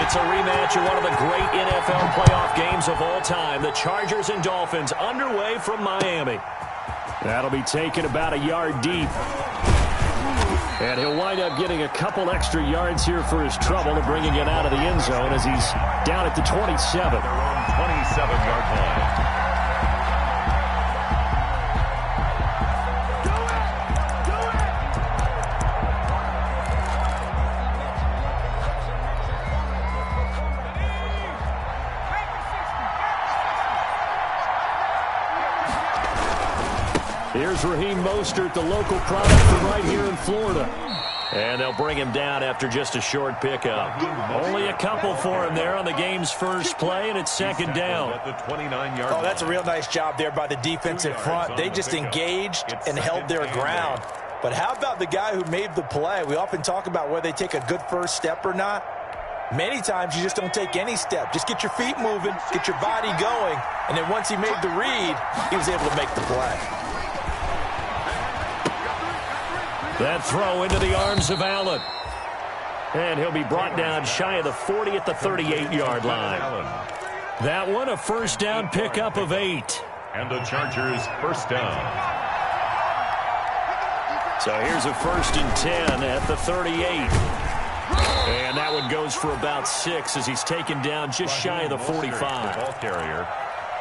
It's a rematch of one of the great NFL playoff games of all time. The Chargers and Dolphins underway from Miami. That'll be taken about a yard deep. And he'll wind up getting a couple extra yards here for his trouble and bringing it out of the end zone as he's down at the 27. They're on 27-yard line. Here's Raheem Mostert, the local product from right here in Florida. And they'll bring him down after just a short pickup. Only a couple for him there on the game's first play, and it's second down. At the 29-yard line. That's a real nice job there by the defensive front. They just engaged and held their ground. But how about the guy who made the play? We often talk about whether they take a good first step or not. Many times you just don't take any step. Just get your feet moving, get your body going, and then once he made the read, he was able to make the play. That throw into the arms of Allen. And he'll be brought down shy of the 40 at the 38-yard line. That one, a first down pickup of 8. And the Chargers first down. So here's a 1st and 10 at the 38. And that one goes for about 6 as he's taken down just shy of the 45. Ball carrier.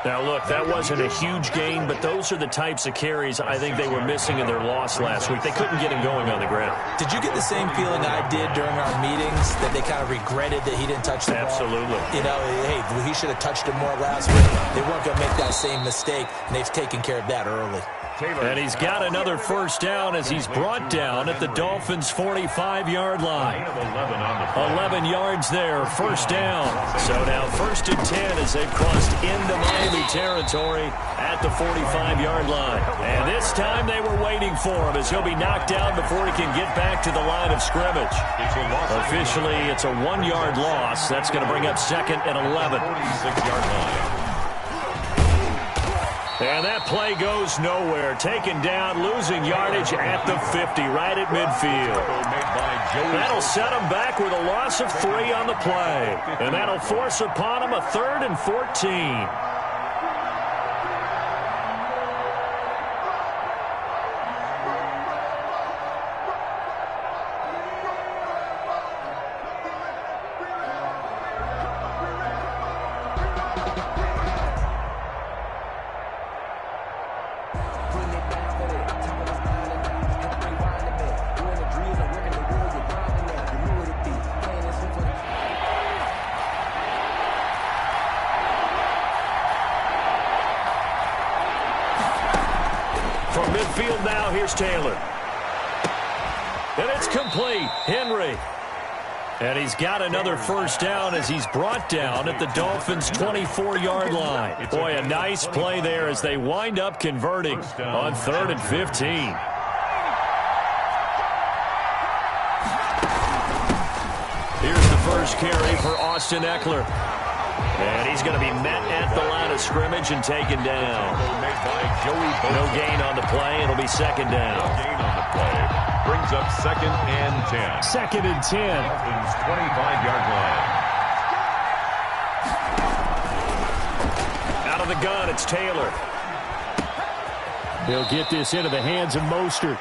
Now, look, that wasn't a huge gain, but those are the types of carries I think they were missing in their loss last week. They couldn't get him going on the ground. Did you get the same feeling I did during our meetings, that they kind of regretted that he didn't touch the ball? Absolutely. You know, hey, he should have touched it more last week. They weren't going to make that same mistake, and they've taken care of that early. And he's got another first down as he's brought down at the Dolphins' 45-yard line. 11 yards there, first down. So now 1st and 10 as they've crossed into Miami territory at the 45-yard line. And this time they were waiting for him as he'll be knocked down before he can get back to the line of scrimmage. Officially, it's a 1-yard loss. That's going to bring up 2nd and 11. 46-yard line. And that play goes nowhere. Taken down, losing yardage at the 50, right at midfield. That'll set him back with a loss of 3 on the play. And that'll force upon him a 3rd and 14. From midfield now, here's Taylor. And it's complete. Henry. And he's got another first down as he's brought down at the Dolphins' 24-yard line. Boy, a nice play there as they wind up converting on 3rd and 15. Here's the first carry for Austin Eckler. And he's going to be met at the line of scrimmage and taken down. No gain on the play. It'll be 2nd down. No gain on the play. Brings up 2nd and 10. 2nd and 10. Dolphins 25-yard line. Out of the gun, it's Taylor. He'll get this into the hands of Mostert.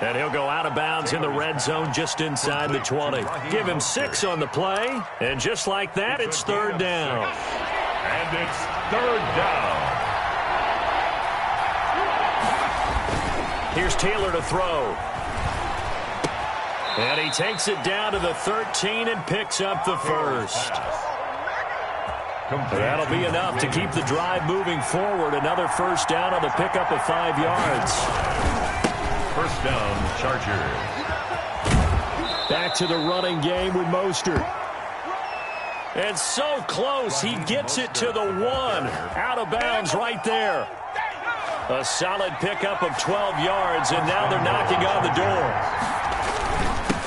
And he'll go out of bounds in the red zone just inside the 20. Give him 6 on the play. And just like that, it's 3rd down. And it's 3rd down. Here's Taylor to throw. And he takes it down to the 13 and picks up the first. That'll be enough to keep the drive moving forward. Another first down on the pickup of 5 yards. First down, Chargers. Back to the running game with Mostert. And so close, he gets it to the 1. Out of bounds right there. A solid pickup of 12 yards, and now they're knocking on the door.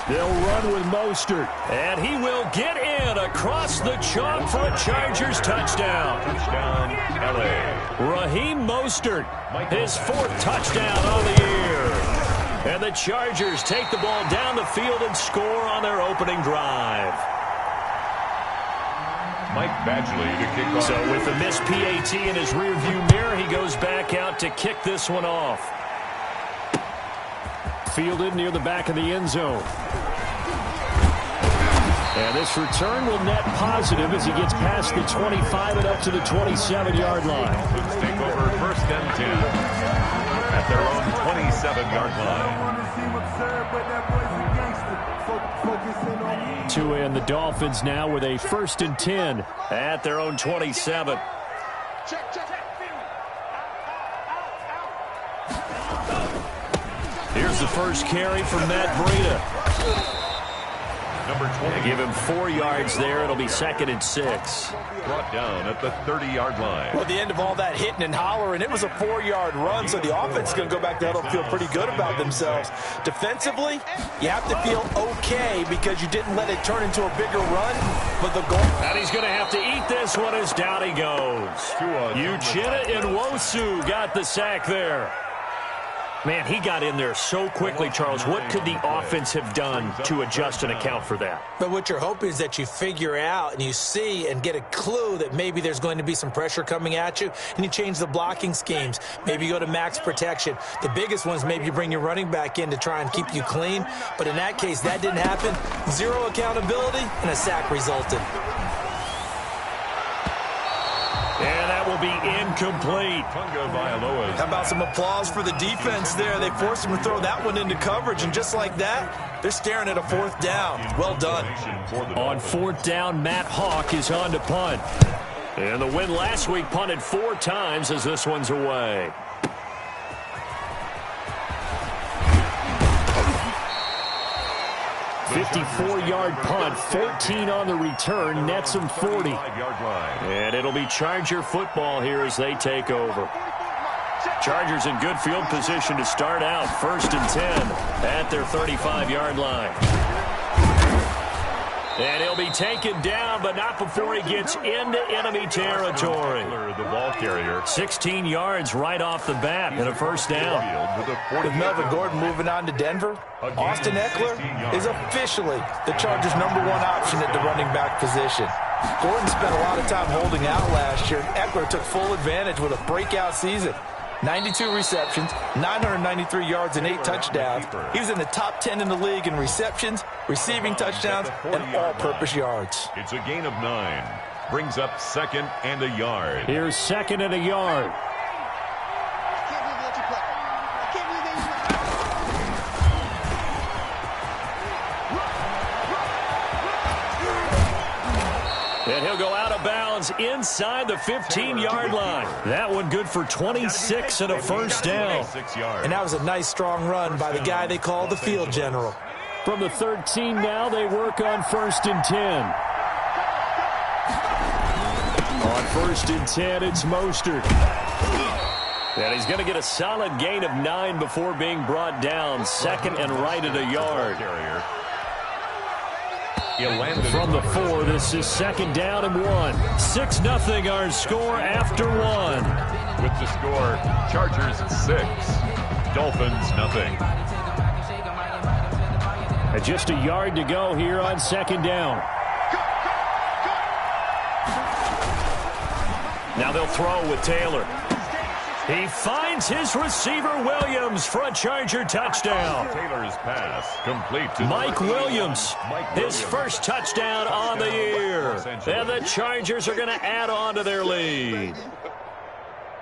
They'll run with Mostert, and he will get in across the chalk for a Chargers touchdown. Touchdown, L.A. Raheem Mostert, his 4th touchdown on the year. And the Chargers take the ball down the field and score on their opening drive. Mike Badgley to kick off. So with the missed PAT in his rearview mirror, he goes back out to kick this one off. Fielded near the back of the end zone. And this return will net positive as he gets past the 25 and up to the 27-yard line. Let's take over first and 10 at their own 27-yard line. To end the Dolphins now with a first and 10 at their own 27. Here's the first carry from Matt Breida. Number 20. Give him 4 yards there. It'll be 2nd and 6. Brought down at the 30-yard line. Well, at the end of all that hitting and hollering, it was a 4-yard run, so the offense is going to go back to huddle and feel pretty good about themselves. Defensively, you have to feel okay because you didn't let it turn into a bigger run, but the goal... And he's going to have to eat this one as down he goes. Uchenna Nwosu got the sack there. Man, he got in there so quickly, Charles. What could the offense have done to adjust and account for that? But what you're hoping is that you figure out and you see and get a clue that maybe there's going to be some pressure coming at you, and you change the blocking schemes. Maybe you go to max protection. The biggest one is maybe you bring your running back in to try and keep you clean. But in that case, that didn't happen. 0 accountability, and a sack resulted. And that will be incomplete. How about some applause for the defense there? They forced him to throw that one into coverage, and just like that, they're staring at a 4th down. Well done. On 4th down, Matt Hawk is on to punt. And the win last week punted 4 times as this one's away. 54-yard punt, 14 on the return, nets him 40. And it'll be Charger football here as they take over. Chargers in good field position to start out, 1st and 10 at their 35-yard line. And he'll be taken down, but not before he gets into enemy territory. The ball carrier. 16 yards right off the bat and a 1st down. With Melvin Gordon moving on to Denver, Austin Eckler is officially the Chargers' #1 option at the running back position. Gordon spent a lot of time holding out last year. Eckler took full advantage with a breakout season. 92 receptions, 993 yards, and 8 touchdowns. He was in the top 10 in the league in receptions, receiving touchdowns, and all-purpose yards. It's a gain of 9. Brings up 2nd and a yard. Here's 2nd and a yard. And he'll go out of bounds inside the 15-yard line. That one good for 26 and a 1st down. And that was a nice, strong run by the guy they call the field general. From the 13 now, they work on 1st and 10. On 1st and 10, it's Mostert. And he's going to get a solid gain of 9 before being brought down. 2nd and right at a yard. From the 4, this is 2nd down and 1. 6-0 our score after 1. With the score, Chargers 6, Dolphins 0. And just a yard to go here on 2nd down. Now they'll throw with Taylor. He finds his receiver Williams for a Charger touchdown. Taylor's pass complete to Mike Williams, his first touchdown on the year. And the Chargers are going to add on to their lead.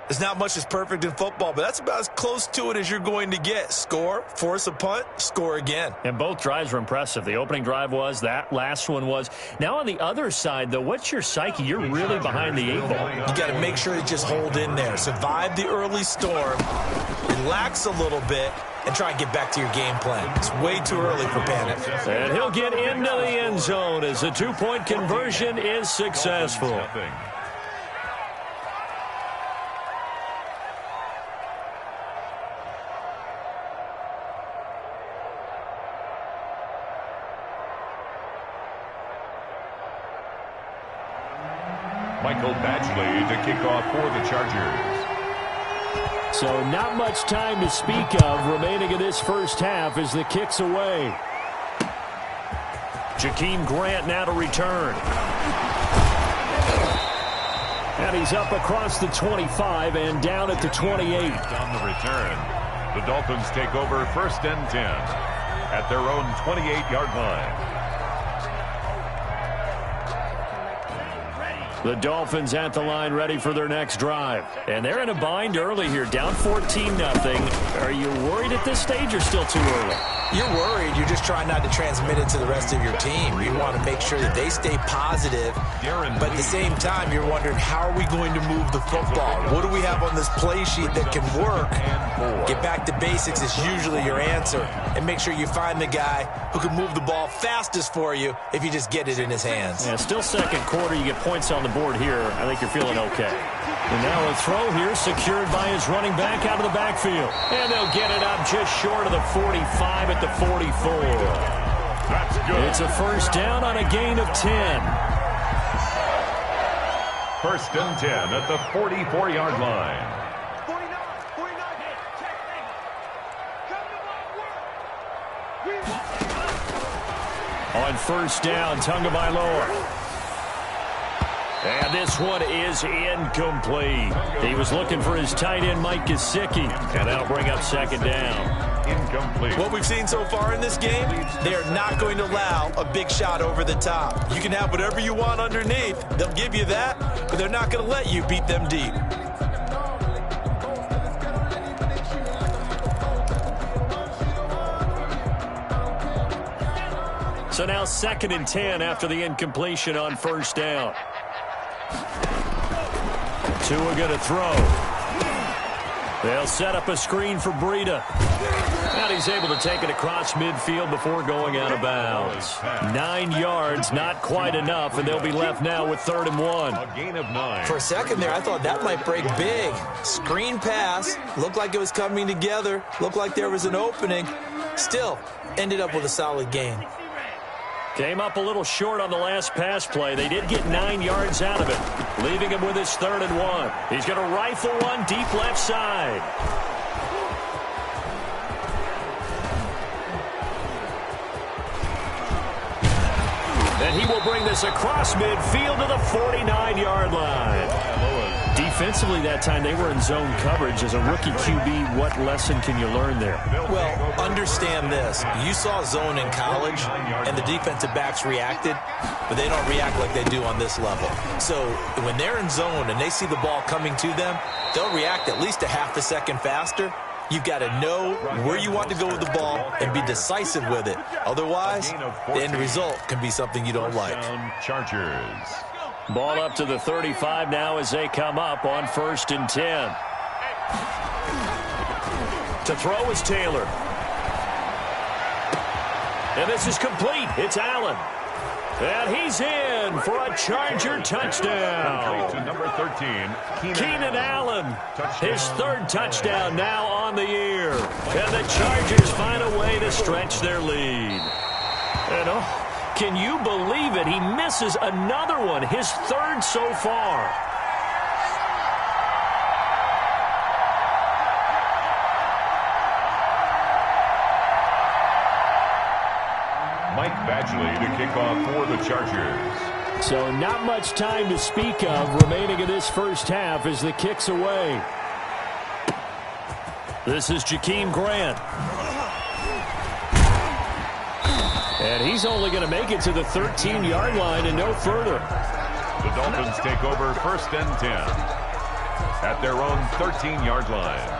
There's not much that's perfect in football, but that's about as close to it as you're going to get. Score, force a punt, score again. And both drives were impressive. The opening drive was, that last one was. Now on the other side, though, what's your psyche? You're really behind the 8 ball. You got to make sure to just hold in there. Survive the early storm, relax a little bit, and try and get back to your game plan. It's way too early for panic. And he'll get into the end zone as the 2-point conversion is successful. Michael Badgley to kick off for the Chargers. So not much time to speak of remaining in this first half as the kick's away. Jakeem Grant now to return. And he's up across the 25 and down at the 28. On the return, the Dolphins take over 1st and 10 at their own 28-yard line. The Dolphins at the line ready for their next drive. And they're in a bind early here, down 14-0. Are you worried at this stage or still too early? You're worried. You're just trying not to transmit it to the rest of your team. You want to make sure that they stay positive, but at the same time, you're wondering, how are we going to move the football? What do we have on this play sheet that can work? Get back to basics is usually your answer, and make sure you find the guy who can move the ball fastest for you if you just get it in his hands. Yeah, still second quarter. You get points on the board here. I think you're feeling okay. And now a throw here secured by his running back out of the backfield. And they'll get it up just short of the 45 at the 44. That's good. It's a first down on a gain of 10. 1st and 10 at the 44-yard line. On first down, Tagovailoa. And this one is incomplete. He was looking for his tight end, Mike Gesicki. And that'll bring up second down. Incomplete. What we've seen so far in this game, they are not going to allow a big shot over the top. You can have whatever you want underneath. They'll give you that, but they're not going to let you beat them deep. So now 2nd and 10 after the incompletion on first down. Tua going to throw. They'll set up a screen for Breida. And he's able to take it across midfield before going out of bounds. 9 yards, not quite enough, and they'll be left now with 3rd and 1. A gain of 9. For a second there, I thought that might break big. Screen pass. Looked like it was coming together. Looked like there was an opening. Still, ended up with a solid gain. Came up a little short on the last pass play. They did get 9 yards out of it, leaving him with his 3rd and 1. He's going to rifle one deep left side. And he will bring this across midfield to the 49-yard line. Defensively that time, they were in zone coverage. As a rookie QB, what lesson can you learn there? Well, understand this. You saw zone in college, and the defensive backs reacted, but they don't react like they do on this level. So when they're in zone and they see the ball coming to them, they'll react at least a half a second faster. You've got to know where you want to go with the ball and be decisive with it. Otherwise, the end result can be something you don't like. Chargers. Ball up to the 35 now as they come up on 1st and 10. To throw is Taylor. And this is complete. It's Allen. And he's in for a Charger touchdown. To number 13, Keenan Allen. His 3rd touchdown now on the year. And the Chargers find a way to stretch their lead. And can you believe it? He misses another one, his 3rd so far. Mike Badgley to kick off for the Chargers. So not much time to speak of remaining in this first half as the kick's away. This is Jakeem Grant. And he's only going to make it to the 13-yard line and no further. The Dolphins take over 1st and 10 at their own 13-yard line.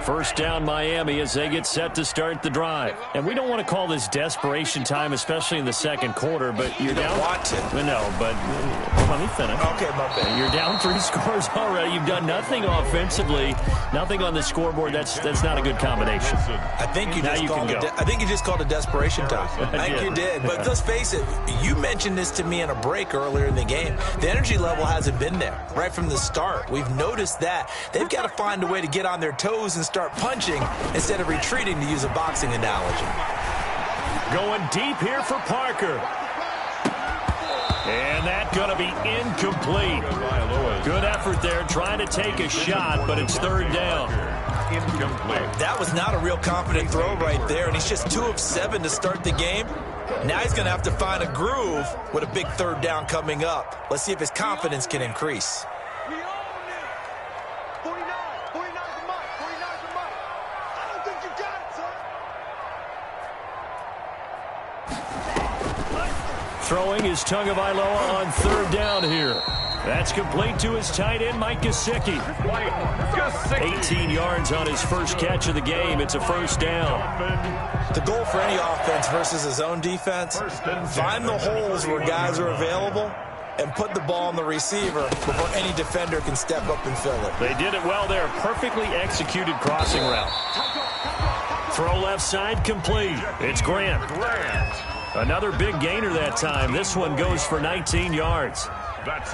First down Miami as they get set to start the drive. And we don't want to call this desperation time, especially in the second quarter, but you're down. Want to. No, but let me finish. Okay, my bad. You're down 3 scores already. You've done nothing offensively, nothing on the scoreboard. That's not a good combination. I think you just called it. I think you just called it desperation time. I think you did. But let's face it. You mentioned this to me in a break earlier in the game. The energy level hasn't been there right from the start. We've noticed that they've got to find a way to get on their toes and start punching instead of retreating, to use a boxing analogy. Going deep here for Parker. And that's going to be incomplete. Good effort there trying to take a shot, but it's third down. Incomplete. That was not a real confident throw right there, and he's just 2 of 7 to start the game. Now he's going to have to find a groove with a big third down coming up. Let's see if his confidence can increase. Throwing is Tagovailoa on third down here. That's complete to his tight end, Mike Gesicki. 18 yards on his first catch of the game. It's a first down. The goal for any offense versus his own defense, find the holes where guys are available and put the ball on the receiver before any defender can step up and fill it. They did it well there. Perfectly executed crossing route. Throw left side complete. It's Grant. Another big gainer that time. This one goes for 19 yards. That's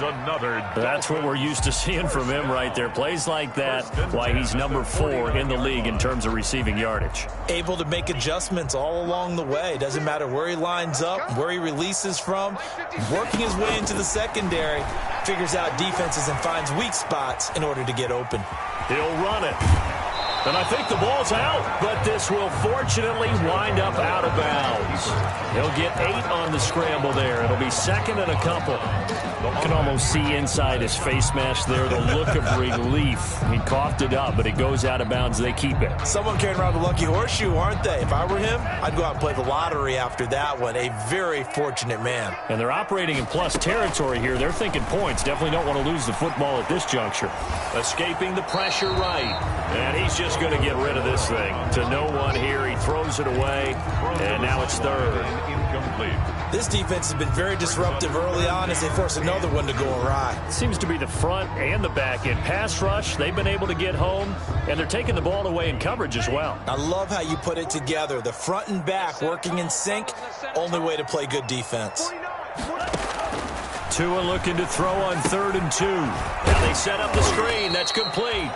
what we're used to seeing from him right there. Plays like that, why he's number 4 in the league in terms of receiving yardage. Able to make adjustments all along the way. Doesn't matter where he lines up, where he releases from. Working his way into the secondary. Figures out defenses and finds weak spots in order to get open. He'll run it. And I think the ball's out, but this will fortunately wind up out of bounds. He'll get 8 on the scramble there. It'll be second and a couple. You can almost see inside his face mask there the look of relief. He coughed it up, but it goes out of bounds. They keep it. Someone carrying around the lucky horseshoe, aren't they? If I were him, I'd go out and play the lottery after that one. A very fortunate man. And they're operating in plus territory here. They're thinking points. Definitely don't want to lose the football at this juncture. Escaping the pressure right. And he's just going to get rid of this thing. To no one here. He throws it away. And now it's third. Incomplete. This defense has been very disruptive early on as they force another one to go awry. Seems to be the front and the back end. Pass rush, they've been able to get home, and they're taking the ball away in coverage as well. I love how you put it together. The front and back working in sync, only way to play good defense. Tua looking to throw on 3rd and 2. Now they set up the screen. That's complete.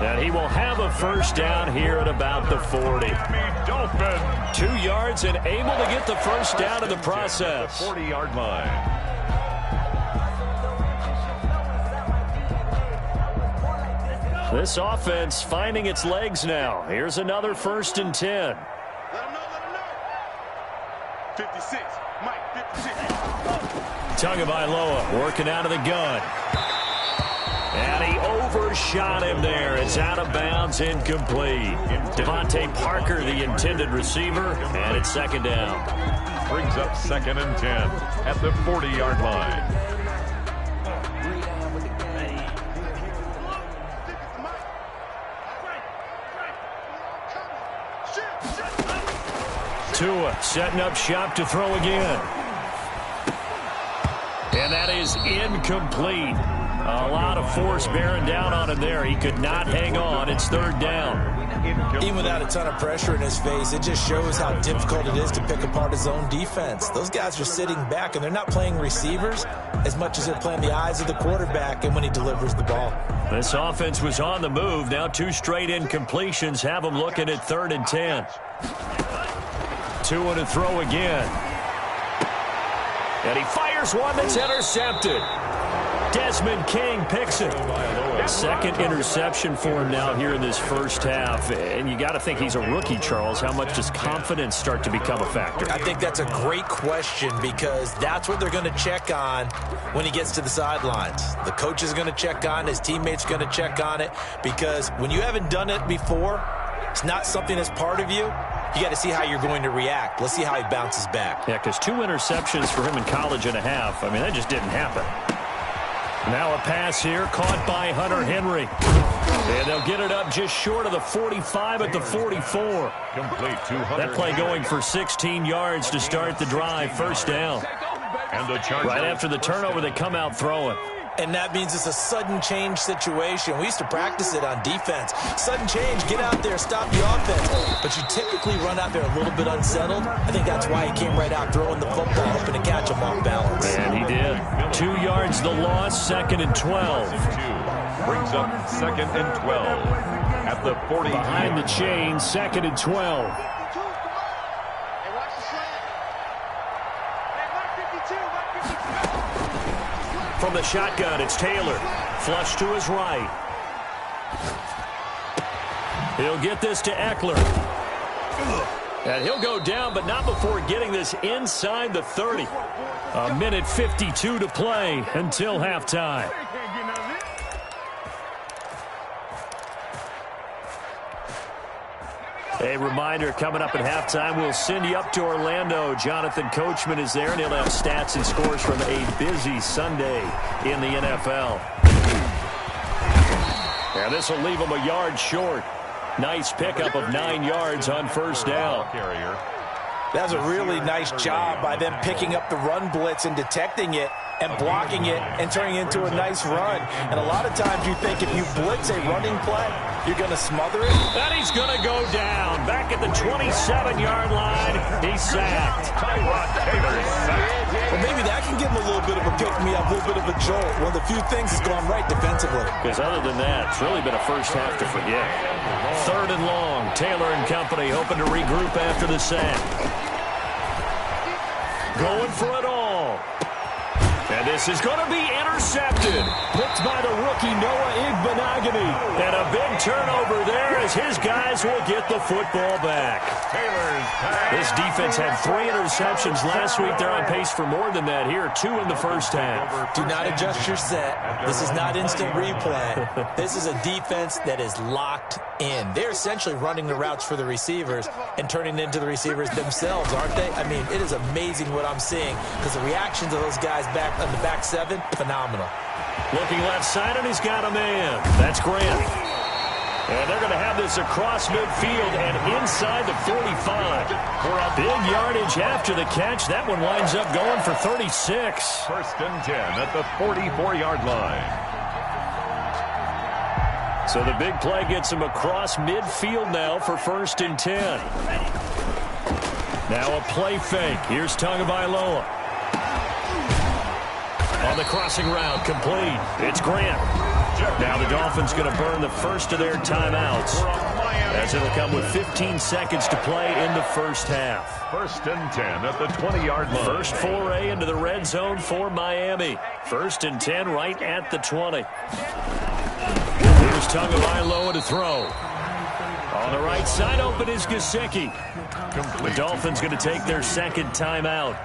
And he will have a first down here at about the 40. 2 yards and able to get the first down in the process. 40-yard line. This offense finding its legs now. Here's another 1st and 10. Let him know. 56. Mike, 56. Tagovailoa working out of the gun. And he overshot him there. It's out of bounds, incomplete. Devontae Parker, the intended receiver, and it's second down. Brings up 2nd and 10 at the 40-yard line. Tua setting up shop to throw again. And that is incomplete. A lot of force bearing down on him there. He could not hang on. It's 3rd down. Even without a ton of pressure in his face, it just shows how difficult it is to pick apart his own defense. Those guys are sitting back, and they're not playing receivers as much as they're playing the eyes of the quarterback and when he delivers the ball. This offense was on the move. Now 2 straight incompletions have them looking at 3rd and 10. Tua to throw again. And he fires one that's intercepted. Desmond King picks it. Second interception for him now here in this first half. And you got to think he's a rookie, Charles. How much does confidence start to become a factor? I think that's a great question because that's what they're going to check on when he gets to the sidelines. The coach is going to check on it. His teammates are going to check on it because when you haven't done it before, it's not something that's part of you. You got to see how you're going to react. Let's see how he bounces back. Yeah, because 2 interceptions for him in college and a half. I mean, that just didn't happen. Now a pass here caught by Hunter Henry. And they'll get it up just short of the 45 at the 44. Complete to Hunter. That play going for 16 yards to start the drive. First down. And the charge right after the turnover, they come out throwing. And that means it's a sudden change situation. We used to practice it on defense. Sudden change, get out there, stop the offense. But you typically run out there a little bit unsettled. I think that's why he came right out throwing the football, hoping to catch him off balance. And he did. 2 yards the loss, 2nd and 12. Brings up 2nd and 12 at the 40. Behind the chain, 2nd and 12. from the shotgun. It's Taylor. Flush to his right. He'll get this to Eckler. And he'll go down, but not before getting this inside the 30. A minute 52 to play until halftime. A reminder, coming up at halftime, we'll send you up to Orlando. Jonathan Coachman is there, and he'll have stats and scores from a busy Sunday in the NFL. And this will leave him a yard short. Nice pickup of 9 yards on first down. That was a really nice job by them picking up the run blitz and detecting it and blocking it and turning it into a nice run. And a lot of times you think if you blitz a running play, you're going to smother it. And he's going to go down. Back at the 27-yard line, he's sacked. Well, maybe that can give him a little bit of a pick-me-up, a little bit of a jolt. One of the few things that's gone right defensively. Because other than that, it's really been a first half to forget. 3rd and long. Taylor and company hoping to regroup after the sack. Going for it all. And this is going to be intercepted. Picked by the rookie Noah Igbenogany. And a big turnover there as his guys will get the football back. This defense had 3 interceptions last week. They're on pace for more than that here. 2 in the first half. Do not adjust your set. This is not instant replay. This is a defense that is locked in. They're essentially running the routes for the receivers and turning it into the receivers themselves, aren't they? I mean, it is amazing what I'm seeing because the reactions of those guys back on the back 7, phenomenal. Looking left side, and he's got a man. That's Grant. And they're going to have this across midfield and inside the 45. For a big yardage after the catch, that one winds up going for 36. 1st and 10 at the 44-yard line. So the big play gets him across midfield now for 1st and 10. Now a play fake. Here's Tagovailoa. On the crossing route, complete. It's Grant. Now the Dolphins going to burn the first of their timeouts as it'll come with 15 seconds to play in the first half. 1st and 10 at the 20-yard line. First foray into the red zone for Miami. 1st and 10 right at the 20. Here's Tagovailoa to throw. On the right side, open is Gesicki. The Dolphins going to take their second timeout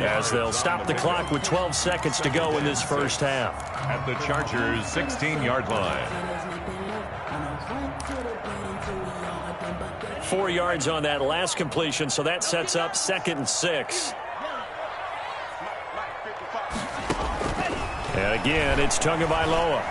as they'll stop the clock with 12 seconds to go in this first half. At the Chargers' 16-yard line. 4 yards on that last completion, so that sets up 2nd and 6. And again, it's Tagovailoa.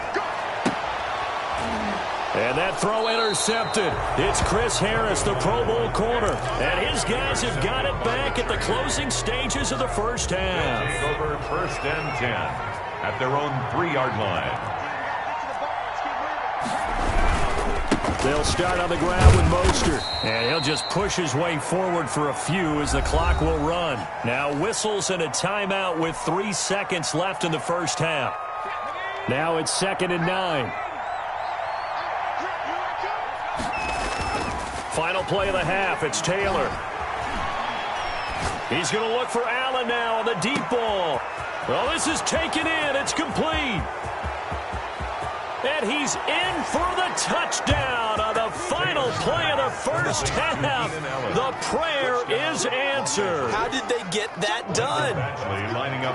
And that throw intercepted. It's Chris Harris, the Pro Bowl corner. And his guys have got it back at the closing stages of the first half. Take over 1st and 10 at their own 3-yard line. They'll start on the ground with Mostert. And he'll just push his way forward for a few as the clock will run. Now whistles and a timeout with 3 seconds left in the first half. Now it's 2nd and 9. Final play of the half, it's Taylor. He's going to look for Allen now on the deep ball. Well, this is taken in. It's complete. And he's in for the touchdown on the final play of the first half. The prayer is answered. How did they get that done?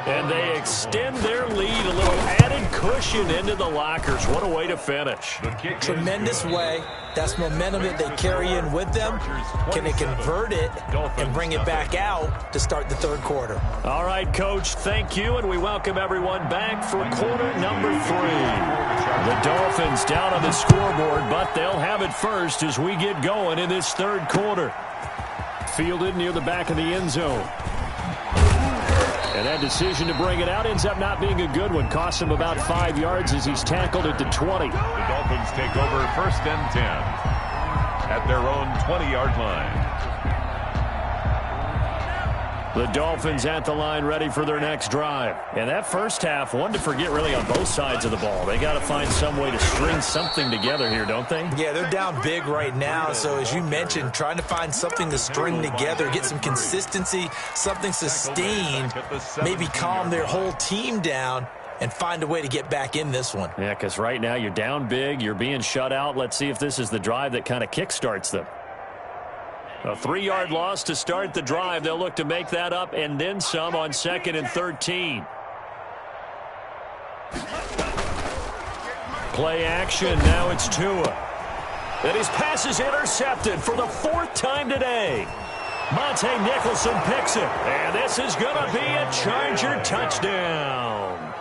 And they extend their lead, a little added cushion into the lockers. What a way to finish. Tremendous way. That's momentum that they carry in with them. Can they convert it and bring it back out to start the 3rd quarter? All right, Coach, thank you, and we welcome everyone back for quarter number 3. The Dolphins down on the scoreboard, but they'll have it first as we get going in this 3rd quarter. Fielded near the back of the end zone. And that decision to bring it out ends up not being a good one. Costs him about 5 yards as he's tackled at the 20. The Dolphins take over 1st and 10 at their own 20-yard line. The Dolphins at the line ready for their next drive. And that first half, one to forget really on both sides of the ball. They got to find some way to string something together here, don't they? Yeah, they're down big right now. So as you mentioned, trying to find something to string together, get some consistency, something sustained, maybe calm their whole team down and find a way to get back in this one. Yeah, because right now you're down big. You're being shut out. Let's see if this is the drive that kind of kickstarts them. A 3-yard loss to start the drive. They'll look to make that up and then some on 2nd and 13. Play action. Now it's Tua. And his pass is intercepted for the 4th time today. Monte Nicholson picks it. And this is going to be a Charger touchdown.